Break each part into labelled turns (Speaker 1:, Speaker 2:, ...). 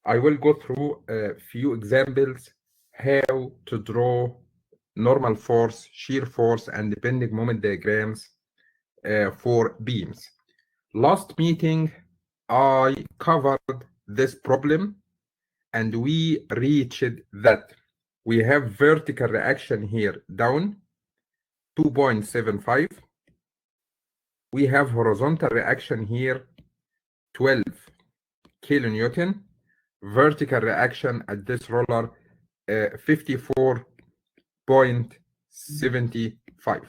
Speaker 1: I will go through a few examples how to draw normal force, shear force, and bending moment diagrams for beams. Last meeting, I covered this problem and we reached that we have vertical reaction here down 2.75. We have horizontal reaction here 12 kilonewton. Vertical reaction at this roller 54.75.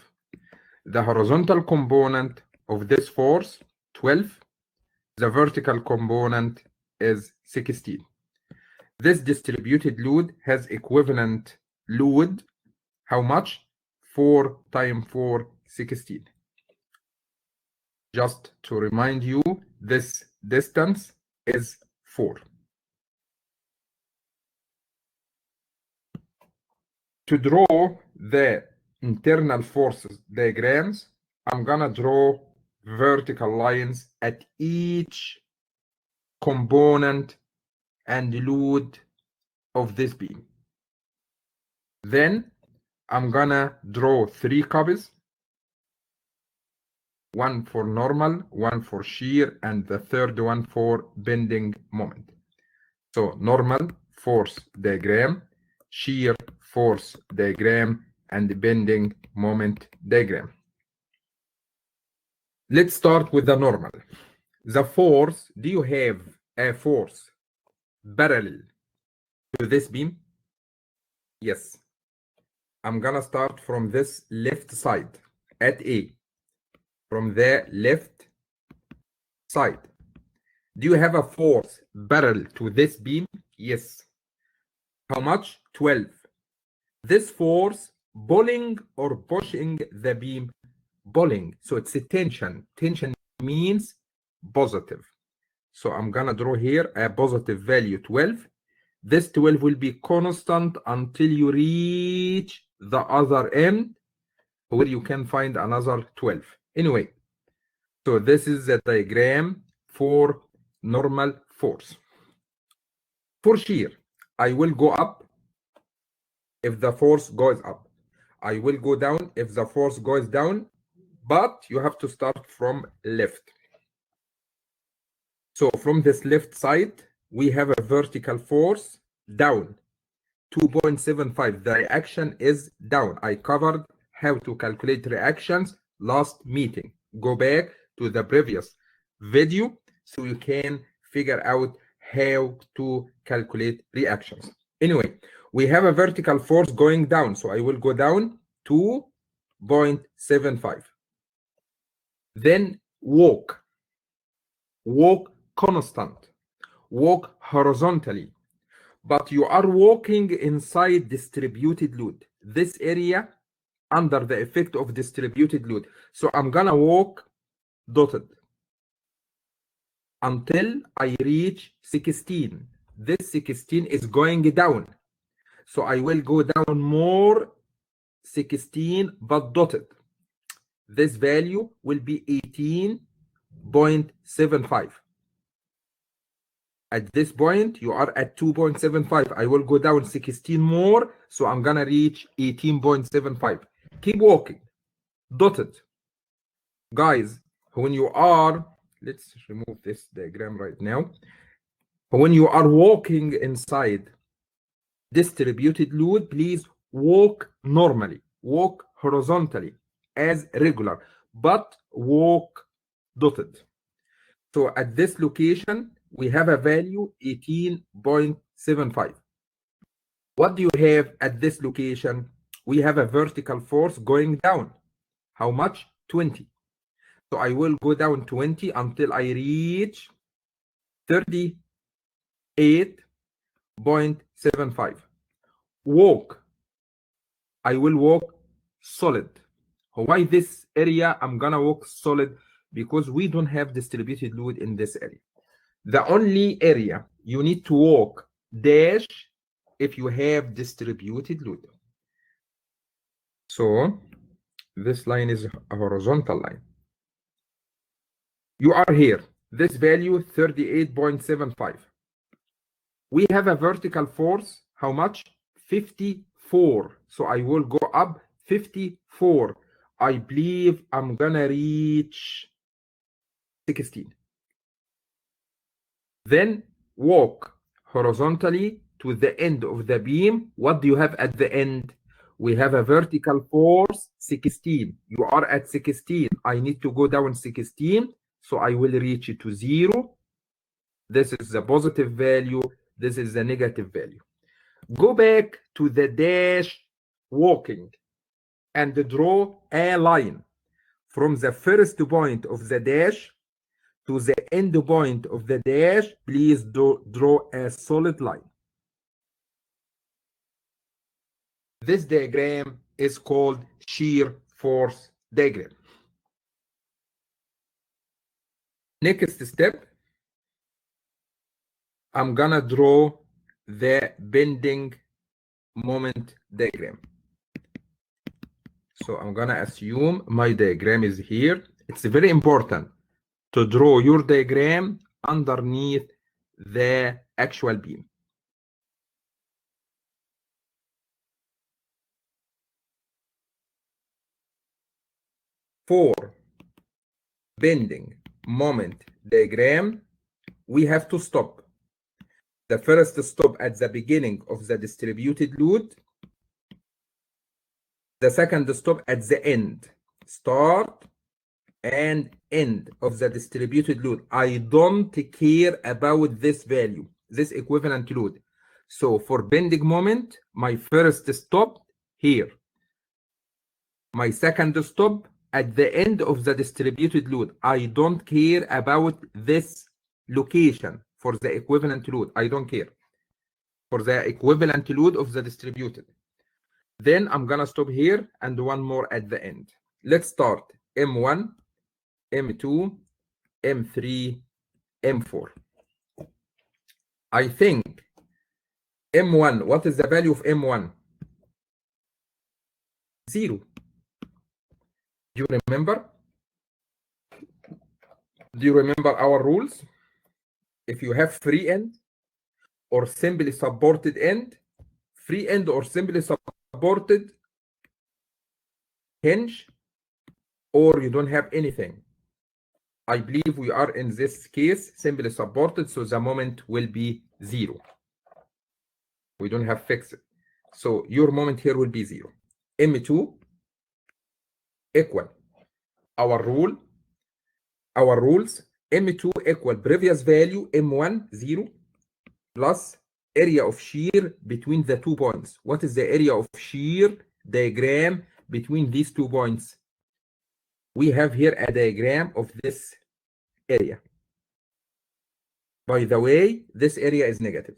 Speaker 1: The horizontal component of this force 12. The vertical component is 16. This distributed load has equivalent load. How much? 4 times 4, 16. Just to remind you, this distance is 4. To draw the internal forces diagrams, I'm gonna draw vertical lines at each component and load of this beam. Then I'm gonna draw 3 copies, one for normal, one for shear, and the third one for bending moment. So normal force diagram, shear force diagram, and bending moment diagram. Let's start with the normal. The force, do you have a force parallel to this beam? Yes. I'm gonna start from this left side at A. From the left side. Do you have a force parallel to this beam? Yes. How much? 12. This force pulling or pushing the beam, pulling. So it's a tension. Tension means positive. So I'm gonna draw here a positive value 12. This 12 will be constant until you reach the other end where you can find another 12. Anyway, so this is the diagram for normal force. For shear, I will go up if the force goes up. I will go down if the force goes down, but you have to start from left. So from this left side, we have a vertical force down 2.75. The reaction is down. I covered how to calculate reactions last meeting. Go back to the previous video so you can figure out how to calculate reactions. Anyway, we have a vertical force going down, so I will go down 2.75. Then walk constant, walk horizontally, but you are walking inside distributed load. This area under the effect of distributed load. So I'm gonna walk dotted until I reach 16. This 16 is going down. So I will go down more 16, but dotted. This value will be 18.75. At this point, you are at 2.75. I will go down 16 more, so I'm gonna reach 18.75. Keep walking, dotted. Guys, when you are, let's remove this diagram right now. When you are walking inside distributed load, please walk normally, walk horizontally as regular, but walk dotted. So at this location, we have a value 18.75. What do you have at this location? We have a vertical force going down. How much? 20. So I will go down 20 until I reach 38.75. Walk. I will walk solid. Why this area? I'm gonna walk solid because we don't have distributed load in this area. The only area you need to walk dash if you have distributed load. So this line is a horizontal line. You are here. This value 38.75. We have a vertical force, how much? 54. So I will go up 54. I believe I'm gonna reach 16. Then walk horizontally to the end of the beam. What do you have at the end? We have a vertical force 16. You are at 16. I need to go down 16. So I will reach it to 0. This is the positive value. This is the negative value. Go back to the dash walking and draw a line from the first point of the dash to the end point of the dash. Please draw a solid line. This diagram is called shear force diagram. Next step, I'm gonna draw the bending moment diagram. So I'm gonna assume my diagram is here. It's very important to draw your diagram underneath the actual beam. For bending moment diagram, we have to stop. The first stop at the beginning of the distributed load. The second stop at the end. Start and end of the distributed load. I don't care about this value, this equivalent load. So for bending moment, my first stop here. My second stop at the end of the distributed load. I don't care about this location for the equivalent load. I don't care for the equivalent load of the distributed. Then I'm gonna stop here and one more at the end. Let's start M1, M2, M3, M4. I think M1, what is the value of M1? 0. Do you remember? Do you remember our rules? If you have free end or simply supported end, free end or simply supported hinge, or you don't have anything. I believe we are in this case simply supported, so the moment will be 0. We don't have fixed. So your moment here will be 0. M2 equal our rules, M2 equal previous value M1 0 plus area of shear between the 2 points. What is the area of shear diagram between these 2 points? We have here a diagram of this area. By the way, this area is negative.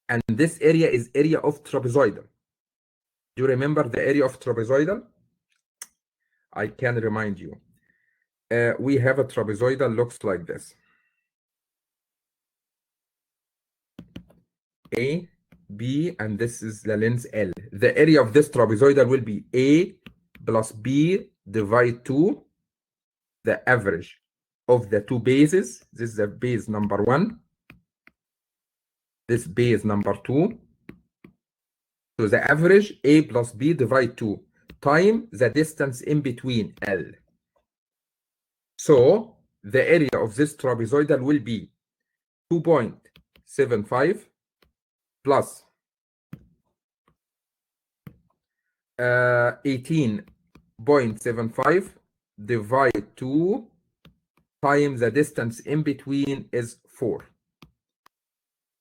Speaker 1: And this area is area of trapezoidal. Do you remember the area of trapezoidal? I can remind you. We have a trapezoidal looks like this. A, B, and this is the length L. The area of this trapezoidal will be A plus B divide 2, the average of the 2 bases. This is the base number 1. This base number 2. So the average A plus B divide 2 time the distance in between L. So the area of this trapezoidal will be 2.75 plus 18.75 divide 2 times the distance in between is 4.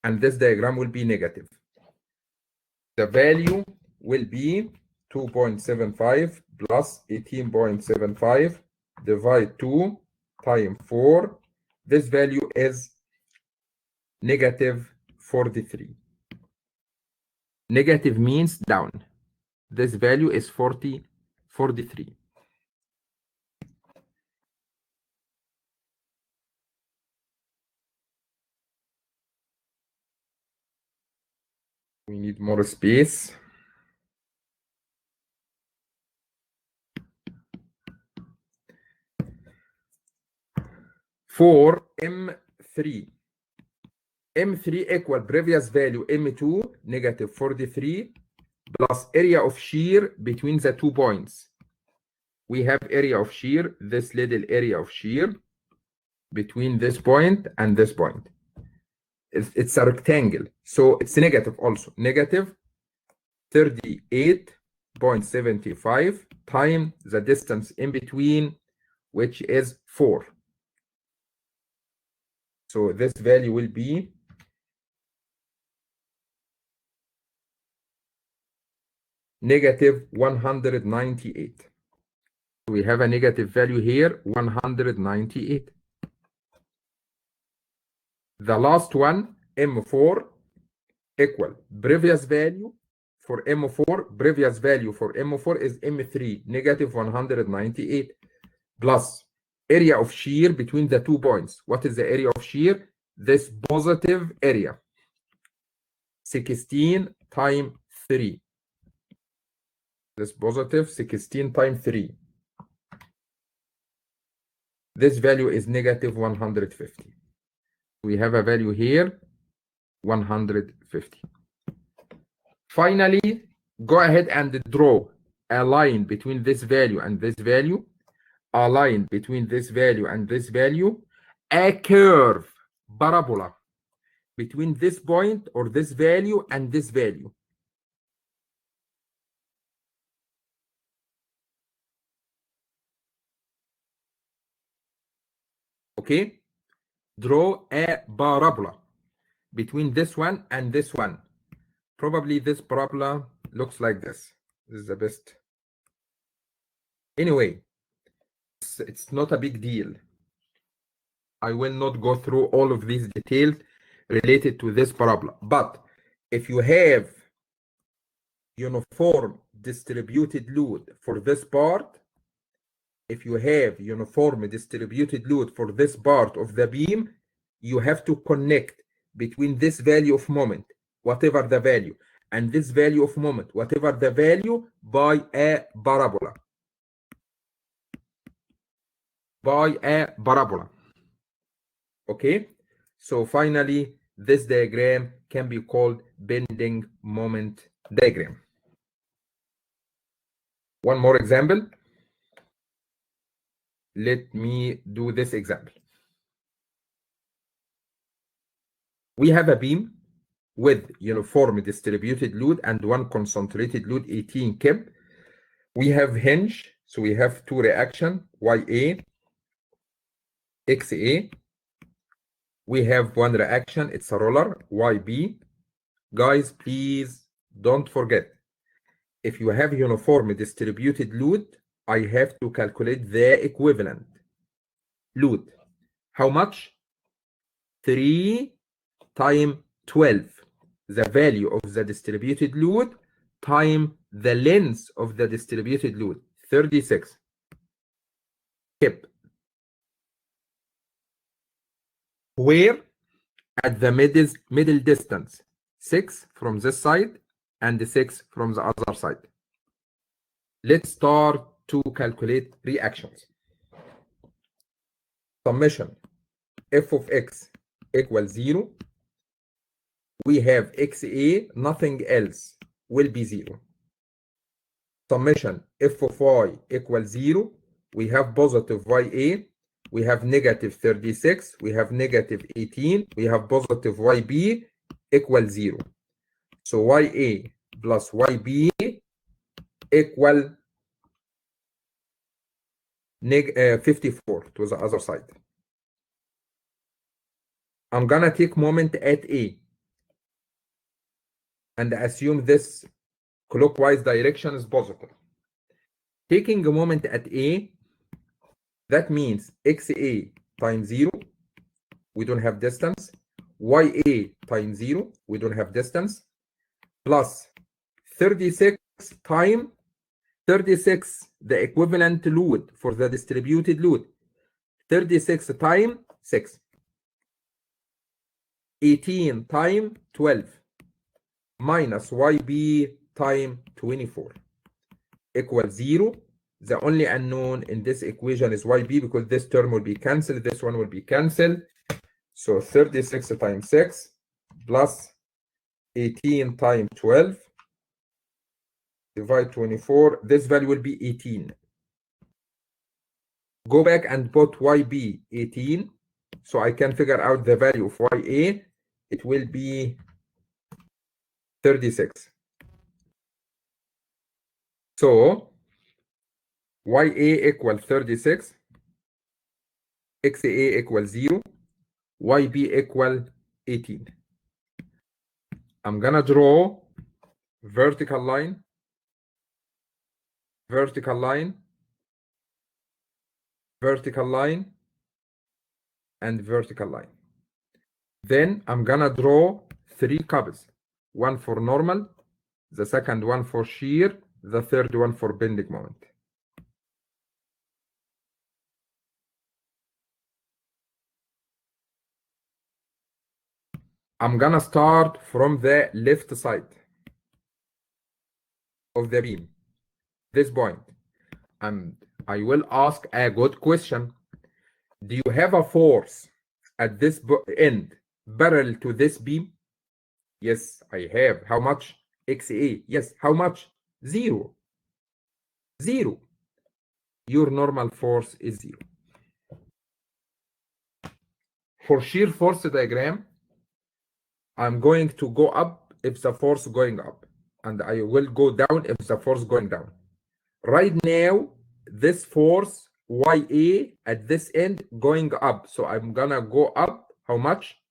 Speaker 1: And this diagram will be negative. The value will be 2.75 plus 18.75 divide 2 times 4. This value is negative 43. Negative means down. This value is 43. We need more space. For M3, M3 equal previous value M2 negative 43 plus area of shear between the 2 points. We have area of shear, this little area of shear between this point and this point. It's a rectangle, so it's negative also. Negative 38.75 times the distance in between, which is 4. So this value will be negative 198. We have a negative value here, 198. The last one, M4 equal previous value for M4. Previous value for M4 is M3, negative 198, plus area of shear between the 2 points. What is the area of shear? This positive area, 16 times 3. This positive 16 times 3. This value is negative 150. We have a value here, 150. Finally, go ahead and draw a line between this value and this value, a line between this value and this value, a curve, parabola, between this point or this value and this value. Okay? Draw a parabola between this one and this one. Probably this parabola looks like this. This is the best. Anyway, it's not a big deal. I will not go through all of these details related to this parabola. But if you have uniform distributed load for this part, if you have uniform distributed load for this part of the beam, you have to connect between this value of moment, whatever the value, and this value of moment, whatever the value, by a parabola. By a parabola. Okay? So finally, this diagram can be called bending moment diagram. One more example. Let me do this example. We have a beam with uniform distributed load and one concentrated load, 18 kb. We have hinge, so we have two reactions, YA, XA. We have one reaction, it's a roller, YB. Guys, please don't forget, if you have uniform distributed load, I have to calculate the equivalent load. How much? 3 times 12, the value of the distributed load, times the length of the distributed load, 36. Kip. Where at the middle distance, 6 from this side and 6 from the other side. Let's start to calculate reactions. Summation f of x equals 0. We have XA, nothing else will be 0. Summation f of y equals 0. We have positive YA, we have negative 36, we have negative 18, we have positive YB equals 0. So YA plus YB equal 54 to the other side. I'm gonna take moment at A and assume this clockwise direction is positive. Taking a moment at A, that means XA times 0, we don't have distance, YA times 0, we don't have distance, plus 36 times 36, the equivalent load for the distributed load, 36 times 6, 18 times 12, minus YB times 24, equals 0. The only unknown in this equation is YB because this term will be cancelled, this one will be cancelled. So 36 times 6, plus 18 times 12 divide 24. This value will be 18. Go back and put YB 18 so I can figure out the value of YA. It will be 36. So YA equal 36, XA equal 0, YB equal 18. I'm gonna draw vertical line, vertical line, vertical line, and vertical line. Then I'm gonna draw 3 cubes, one for normal, the second one for shear, the third one for bending moment. I'm gonna start from the left side of the beam, this point, and I will ask a good question. Do you have a force at this end parallel to this beam? Yes, I have. How much? XA. Yes, how much? 0. 0. Your normal force is 0. For shear force diagram, I'm going to go up if the force going up, and I will go down if the force going down. Right now, this force YA at this end going up. So I'm gonna go up how much?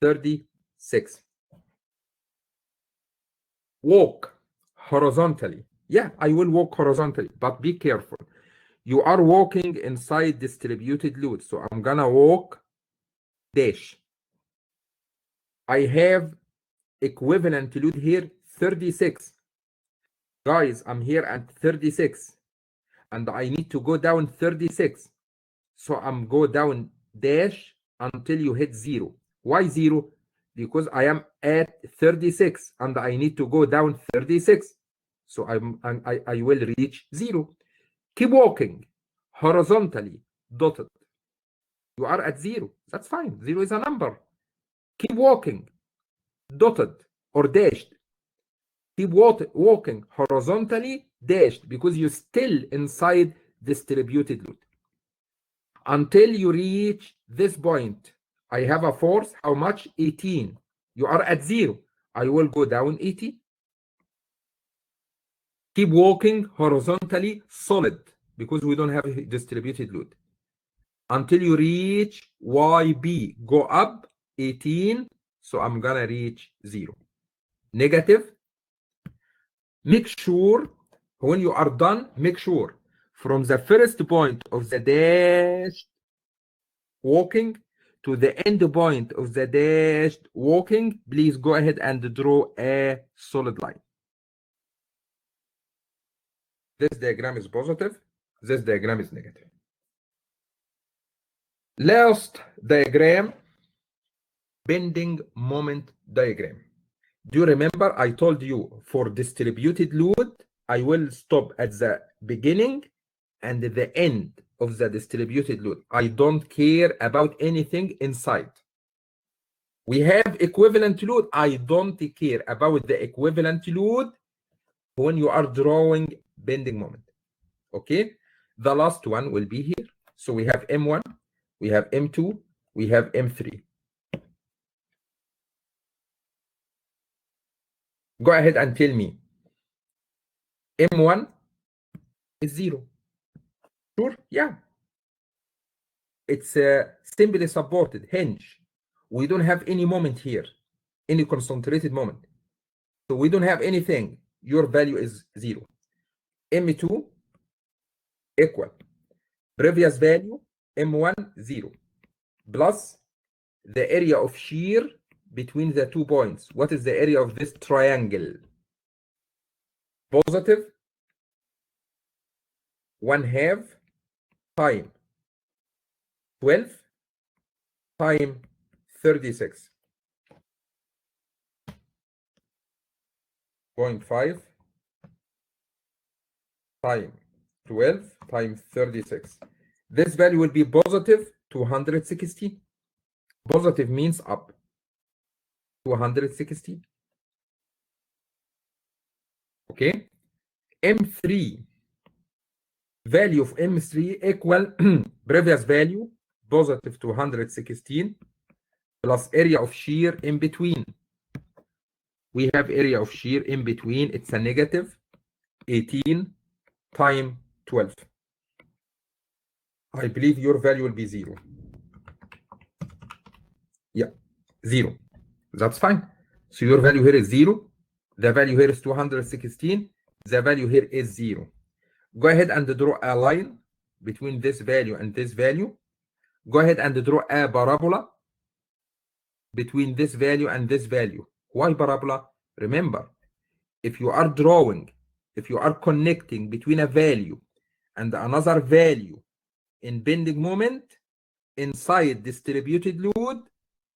Speaker 1: 36. Walk horizontally. Yeah, I will walk horizontally, but be careful. You are walking inside distributed load. So I'm gonna walk dash. I have equivalent load here 36. Guys, I'm here at 36 and I need to go down 36. So I'm go down dash until you hit 0. Why 0? Because I am at 36 and I need to go down 36. So I will reach 0. Keep walking horizontally, dotted. You are at 0. That's fine. 0 is a number. Keep walking, dotted or dashed. Keep walking horizontally, dashed, because you're still inside distributed load. Until you reach this point, I have a force, how much? 18. You are at 0. I will go down 18. Keep walking horizontally, solid, because we don't have distributed load. Until you reach YB, go up 18. So I'm gonna reach 0. Negative. Make sure when you are done, make sure from the first point of the dash walking to the end point of the dashed walking, please go ahead and draw a solid line. This diagram is positive. This diagram is negative. Last diagram, bending moment diagram. Do you remember I told you for distributed load, I will stop at the beginning and the end of the distributed load. I don't care about anything inside. We have equivalent load. I don't care about the equivalent load when you are drawing bending moment. Okay? The last one will be here. So we have M1, we have M2, we have M3. Go ahead and tell me. M1 is 0. Sure? Yeah. It's a simply supported hinge. We don't have any moment here, any concentrated moment. So we don't have anything. Your value is 0. M2 equal previous value M1 0 plus the area of shear between the 2 points. What is the area of this triangle? Positive 1/2 time 12 time 36. 0.5 time 12 times 36. This value will be positive 260. Positive means up. 216. Okay, M3, value of M3 equal previous value, positive 216, plus area of shear in between. We have area of shear in between, it's a negative 18 times 12. I believe your value will be 0. Yeah, 0. That's fine. So your value here is 0. The value here is 216. The value here is 0. Go ahead and draw a line between this value and this value. Go ahead and draw a parabola between this value and this value. Why parabola? Remember, if you are connecting between a value and another value in bending moment inside distributed load,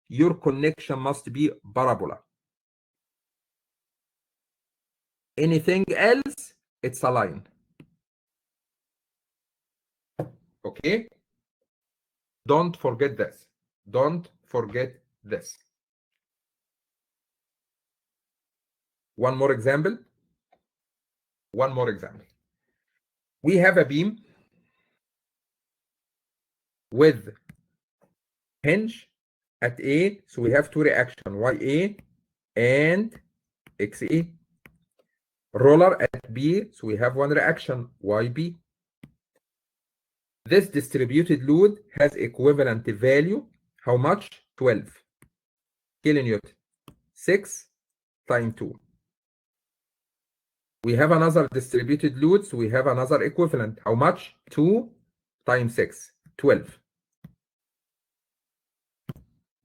Speaker 1: your connection must be parabola. Anything else, it's a line. Okay? Don't forget this. Don't forget this. One more example. One more example. We have a beam with hinge at A, so we have two reactions, YA and XA. Roller at B, so we have one reaction, YB. This distributed load has equivalent value, how much? 12 kilonewton, 6 times 2. We have another distributed load, so we have another equivalent, how much? 2 times 6, 12.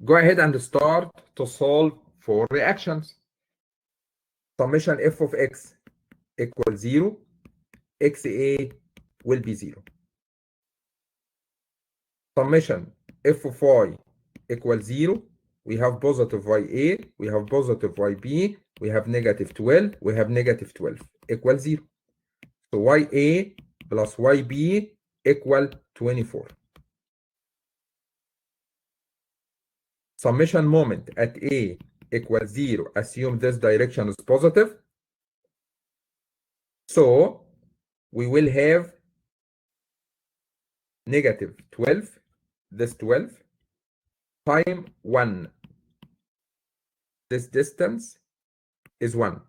Speaker 1: Go ahead and start to solve for reactions. Summation f of x equals 0, xa will be 0. Summation f of y equals 0. We have positive ya, we have positive yb, we have negative 12, we have negative 12 equals 0. So ya plus yb equal 24. Summation moment at A equals 0. Assume this direction is positive. So we will have negative 12, this 12, times 1. This distance is 1.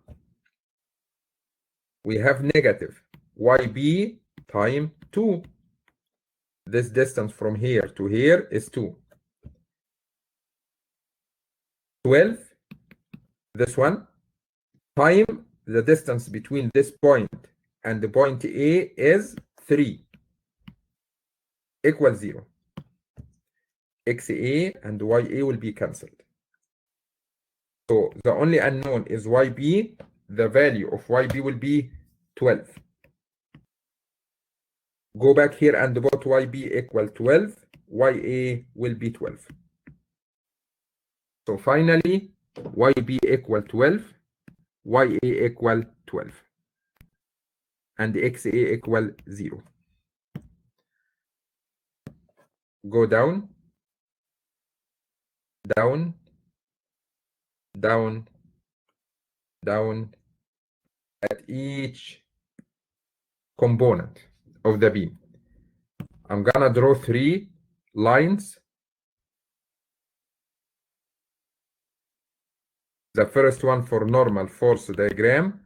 Speaker 1: We have negative yb times 2. This distance from here to here is 2. 12, this one, time the distance between this point and the point A is 3, equals 0. XA and YA will be cancelled. So the only unknown is YB. The value of YB will be 12. Go back here and put YB equal 12. YA will be 12. So finally, YB equal 12, YA equal 12, and XA equal 0. Go down, down, down, down at each component of the beam. I'm gonna draw 3 lines. The first one for normal force diagram,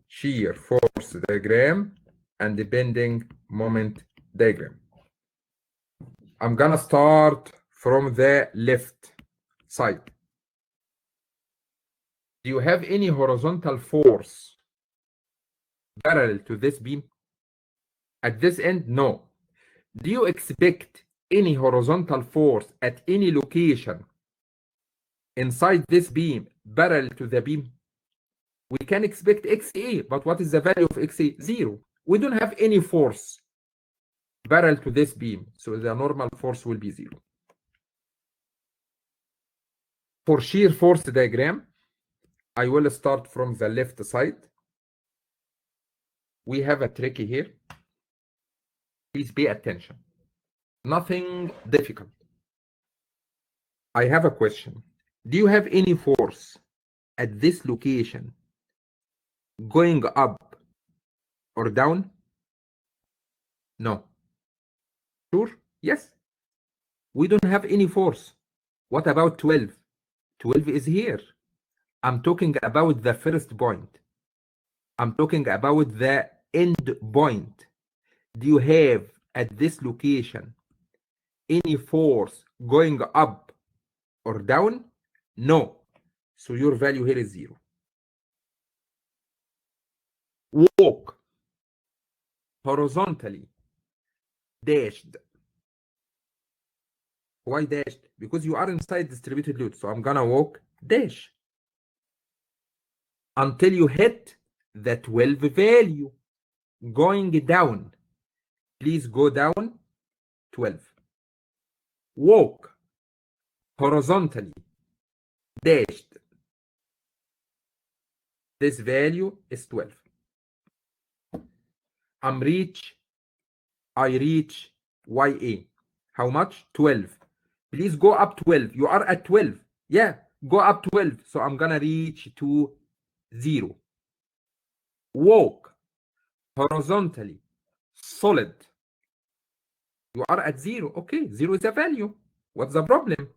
Speaker 1: shear force diagram, and the bending moment diagram. I'm gonna start from the left side. Do you have any horizontal force parallel to this beam? At this end, no. Do you expect any horizontal force at any location inside this beam parallel to the beam? We can expect XA, but what is the value of XA? 0. We don't have any force parallel to this beam, so the normal force will be 0. For shear force diagram, I will start from the left side. We have a trick here. Please pay attention. Nothing difficult. I have a question. Do you have any force at this location going up or down? No. Sure? Yes. We don't have any force. What about 12? 12 is here. I'm talking about the first point. I'm talking about the end point. Do you have at this location any force going up or down? No. So your value here is 0. Walk horizontally dashed. Why dashed? Because you are inside distributed load. So I'm gonna walk dash until you hit the 12 value. Going down, please go down 12. Walk horizontally dashed. This value is 12. I reach YA. How much? 12. Please go up 12. You are at 12. Yeah, go up 12. So I'm gonna reach to 0. Walk horizontally solid. You are at 0. Okay, 0 is a value. What's the problem?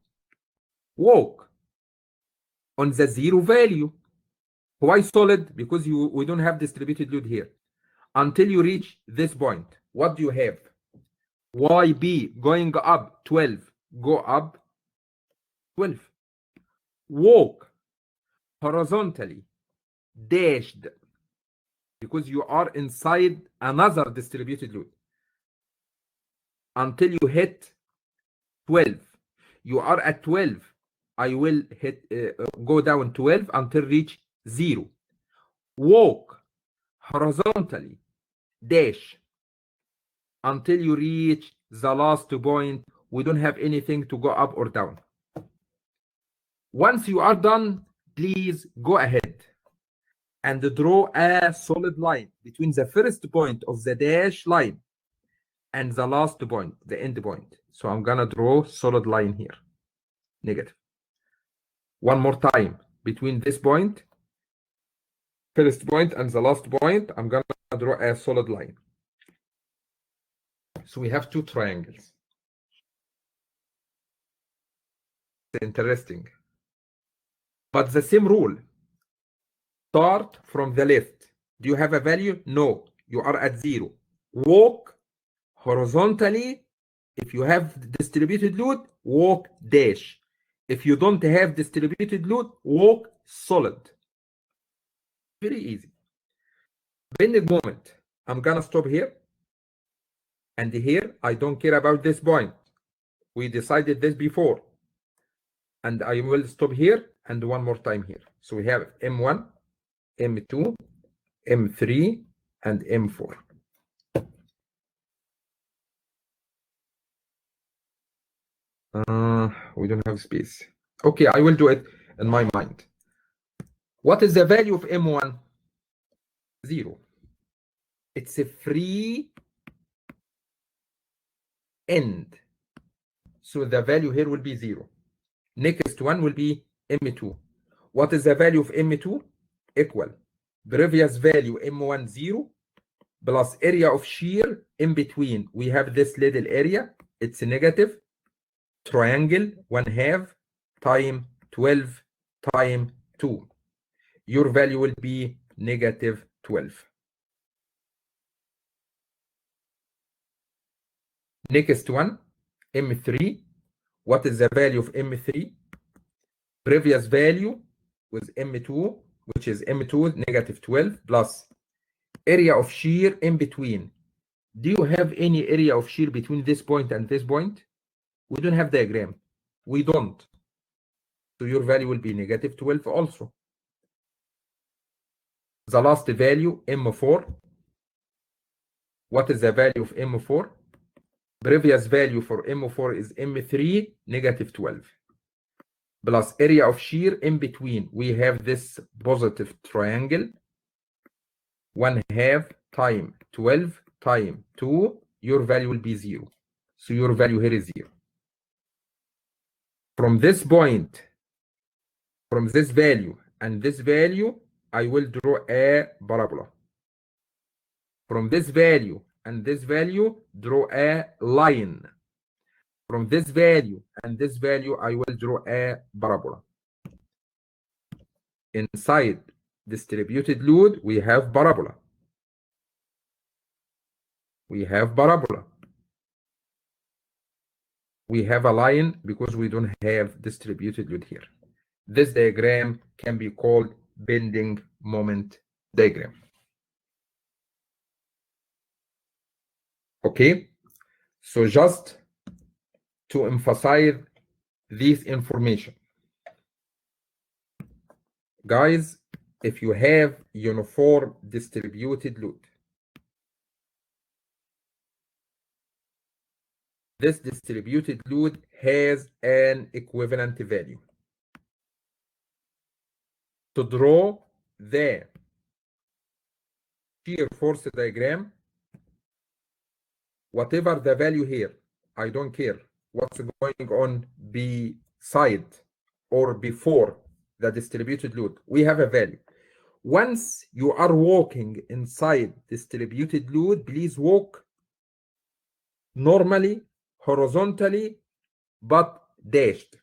Speaker 1: Walk on the 0 value. Why solid? Because we don't have distributed load here. Until you reach this point, what do you have? YB going up 12. Go up 12. Walk horizontally dashed, because you are inside another distributed load, until you hit 12. You are at 12. I will go down 12 until reach 0. Walk horizontally dash until you reach the last point. We don't have anything to go up or down. Once you are done, please go ahead and draw a solid line between the first point of the dash line and the last point, the end point. So I'm gonna draw solid line here, negative. One more time, between this point, first point, and the last point, I'm gonna draw a solid line. So we have 2 triangles. It's interesting. But the same rule. Start from the left. Do you have a value? No. You are at 0. Walk horizontally. If you have distributed load, walk dash. If you don't have distributed load, walk solid. Very easy. Bending moment. I'm gonna stop here. And here, I don't care about this point. We decided this before. And I will stop here and one more time here. So we have M1, M2, M3, and M4. We don't have space. Okay, I will do it in my mind. What is the value of M1? 0. It's a free end. So the value here will be 0. Next one will be M2. What is the value of M2? Equal previous value M1 0 plus area of shear in between. We have this little area. It's a negative. Triangle 1/2 time 12 time 2. Your value will be negative 12. Next one, M3. What is the value of M3? Previous value was M2, which is M2 negative 12 plus area of shear in between. Do you have any area of shear between this point and this point? We don't have diagram. We don't. So your value will be negative 12 also. The last value, M4. What is the value of M4? Previous value for M4 is M3 negative 12 plus area of shear in between. We have this positive triangle 1/2 time 12 time 2. Your value will be 0. So your value here is 0. From this point From this value and this value, I will draw a parabola. From this value and this value, draw a line. From this value and this value, I will draw a parabola. Inside distributed load, we have parabola. We have parabola. We have a line because we don't have distributed load here. This diagram can be called bending moment diagram. Okay, so just to emphasize this information, guys, if you have uniform distributed load, this distributed load has an equivalent value. To draw the shear force diagram, whatever the value here, I don't care what's going on beside or before the distributed load, we have a value. Once you are walking inside distributed load, please walk normally, horizontally, but dashed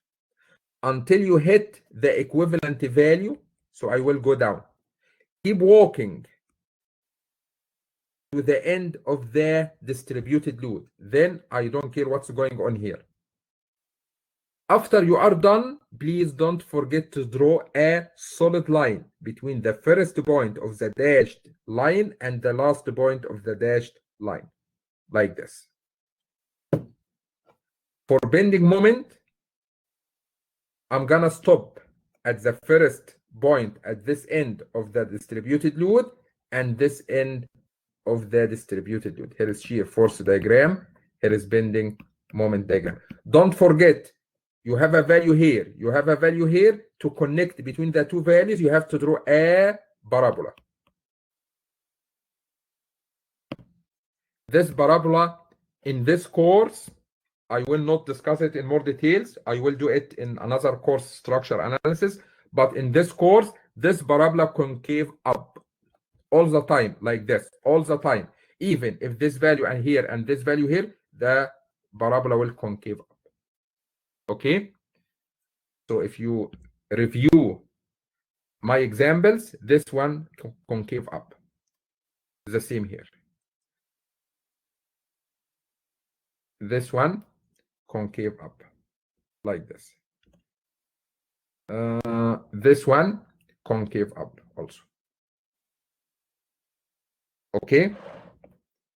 Speaker 1: until you hit the equivalent value. So I will go down. Keep walking to the end of the distributed load. Then I don't care what's going on here. After you are done, please don't forget to draw a solid line between the first point of the dashed line and the last point of the dashed line, like this. For bending moment, I'm gonna stop at the first point at this end of the distributed load and this end of the distributed load. Here is shear force diagram. Here is bending moment diagram. Don't forget, you have a value here. You have a value here. To connect between the two values, you have to draw a parabola. This parabola in this course, I will not discuss it in more details. I will do it in another course, structure analysis. But in this course, this parabola concave up all the time, like this, all the time. Even if this value and here and this value here, the parabola will concave up. Okay? So if you review my examples, this one concave up. The same here. This one concave up, like this. This one concave up also. Okay.